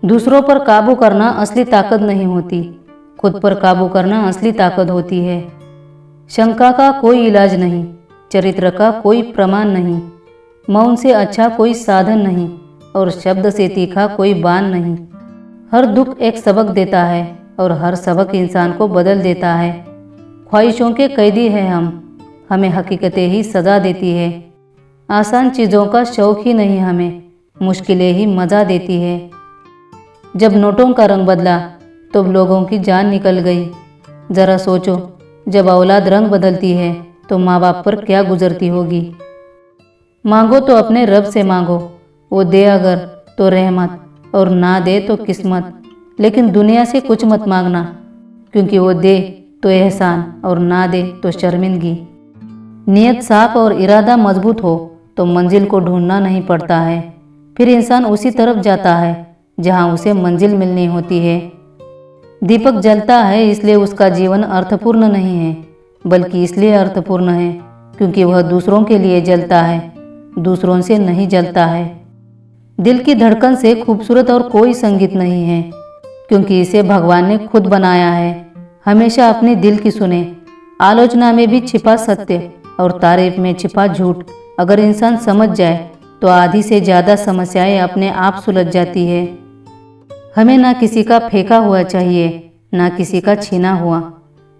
दूसरों पर काबू करना असली ताकत नहीं होती, खुद पर काबू करना असली ताकत होती है। शंका का कोई इलाज नहीं, चरित्र का कोई प्रमाण नहीं, मौन से अच्छा कोई साधन नहीं और शब्द से तीखा कोई बाण नहीं। हर दुख एक सबक देता है और हर सबक इंसान को बदल देता है। ख्वाहिशों के कैदी है हम, हमें हकीकतें ही सजा देती है। आसान चीज़ों का शौक ही नहीं हमें, मुश्किलें ही मज़ा देती है। जब नोटों का रंग बदला तो लोगों की जान निकल गई। ज़रा सोचो, जब औलाद रंग बदलती है तो माँ बाप पर क्या गुजरती होगी। मांगो तो अपने रब से मांगो, वो दे अगर तो रहमत और ना दे तो किस्मत। लेकिन दुनिया से कुछ मत मांगना, क्योंकि वो दे तो एहसान और ना दे तो शर्मिंदगी। नीयत साफ और इरादा मजबूत हो तो मंजिल को ढूंढना नहीं पड़ता है, फिर इंसान उसी तरफ जाता है जहां उसे मंजिल मिलनी होती है। दीपक जलता है इसलिए उसका जीवन अर्थपूर्ण नहीं है, बल्कि इसलिए अर्थपूर्ण है क्योंकि वह दूसरों के लिए जलता है, दूसरों से नहीं जलता है। दिल की धड़कन से खूबसूरत और कोई संगीत नहीं है, क्योंकि इसे भगवान ने खुद बनाया है। हमेशा अपने दिल की सुने, आलोचना में भी छिपा सत्य और तारीफ में छिपा झूठ। अगर इंसान समझ जाए तो आधी से ज़्यादा समस्याएं अपने आप सुलझ जाती है। हमें ना किसी का फेंका हुआ चाहिए, ना किसी का छीना हुआ,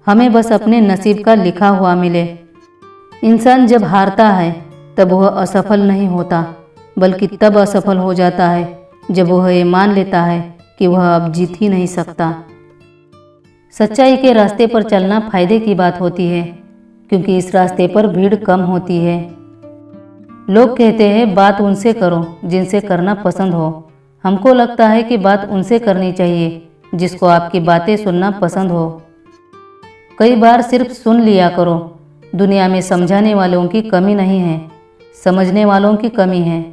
हमें बस अपने नसीब का लिखा हुआ मिले। इंसान जब हारता है तब वह असफल नहीं होता, बल्कि तब असफल हो जाता है जब वह ये मान लेता है कि वह अब जीत ही नहीं सकता। सच्चाई के रास्ते पर चलना फायदे की बात होती है, क्योंकि इस रास्ते पर भीड़ कम होती है। लोग कहते हैं बात उनसे करो जिनसे करना पसंद हो। हमको लगता है कि बात उनसे करनी चाहिए जिसको आपकी बातें सुनना पसंद हो। कई बार सिर्फ सुन लिया करो। दुनिया में समझाने वालों की कमी नहीं है, समझने वालों की कमी है।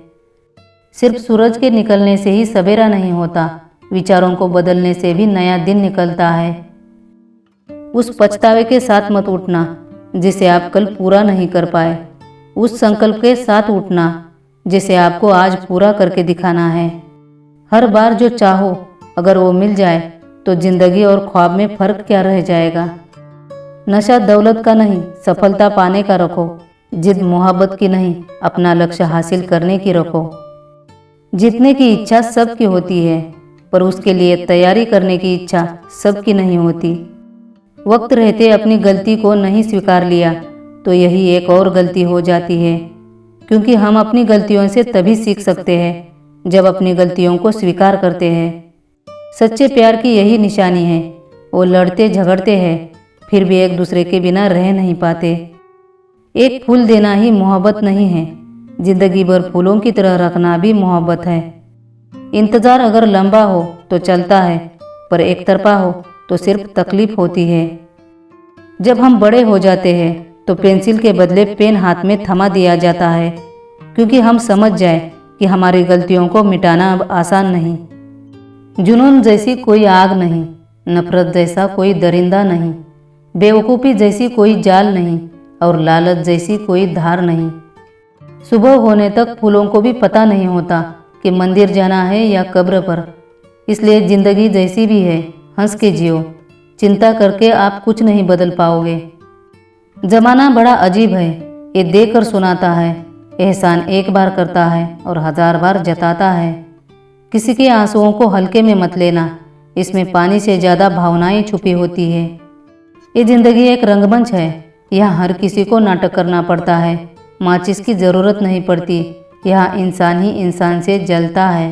सिर्फ सूरज के निकलने से ही सवेरा नहीं होता, विचारों को बदलने से भी नया दिन निकलता है। उस पछतावे के साथ मत उठना जिसे आप कल पूरा नहीं कर पाए, उस संकल्प के साथ उठना जिसे आपको आज पूरा करके दिखाना है। हर बार जो चाहो अगर वो मिल जाए तो जिंदगी और ख्वाब में फर्क क्या रह जाएगा। नशा दौलत का नहीं, सफलता पाने का रखो। जिद मोहब्बत की नहीं, अपना लक्ष्य हासिल करने की रखो। जीतने की इच्छा सबकी होती है, पर उसके लिए तैयारी करने की इच्छा सबकी नहीं होती। वक्त रहते अपनी गलती को नहीं स्वीकार लिया तो यही एक और गलती हो जाती है, क्योंकि हम अपनी गलतियों से तभी सीख सकते हैं जब अपनी गलतियों को स्वीकार करते हैं। सच्चे प्यार की यही निशानी है, वो लड़ते झगड़ते हैं फिर भी एक दूसरे के बिना रह नहीं पाते। एक फूल देना ही मोहब्बत नहीं है, जिंदगी भर फूलों की तरह रखना भी मोहब्बत है। इंतज़ार अगर लंबा हो तो चलता है, पर एक तरफा हो तो सिर्फ तकलीफ होती है। जब हम बड़े हो जाते हैं तो पेंसिल के बदले पेन हाथ में थमा दिया जाता है, क्योंकि हम समझ जाए कि हमारी गलतियों को मिटाना अब आसान नहीं। जुनून जैसी कोई आग नहीं, नफरत जैसा कोई दरिंदा नहीं, बेवकूफ़ी जैसी कोई जाल नहीं और लालच जैसी कोई धार नहीं। सुबह होने तक फूलों को भी पता नहीं होता कि मंदिर जाना है या कब्र पर। इसलिए ज़िंदगी जैसी भी है हंस के जियो, चिंता करके आप कुछ नहीं बदल पाओगे। ज़माना बड़ा अजीब है, ये देकर सुनाता है, एहसान एक बार करता है और 1000 बार जताता है। किसी के आंसुओं को हल्के में मत लेना, इसमें पानी से ज़्यादा भावनाएं छुपी होती है। ये ज़िंदगी एक रंगमंच है, यहाँ हर किसी को नाटक करना पड़ता है। माचिस की ज़रूरत नहीं पड़ती, यहाँ इंसान ही इंसान से जलता है।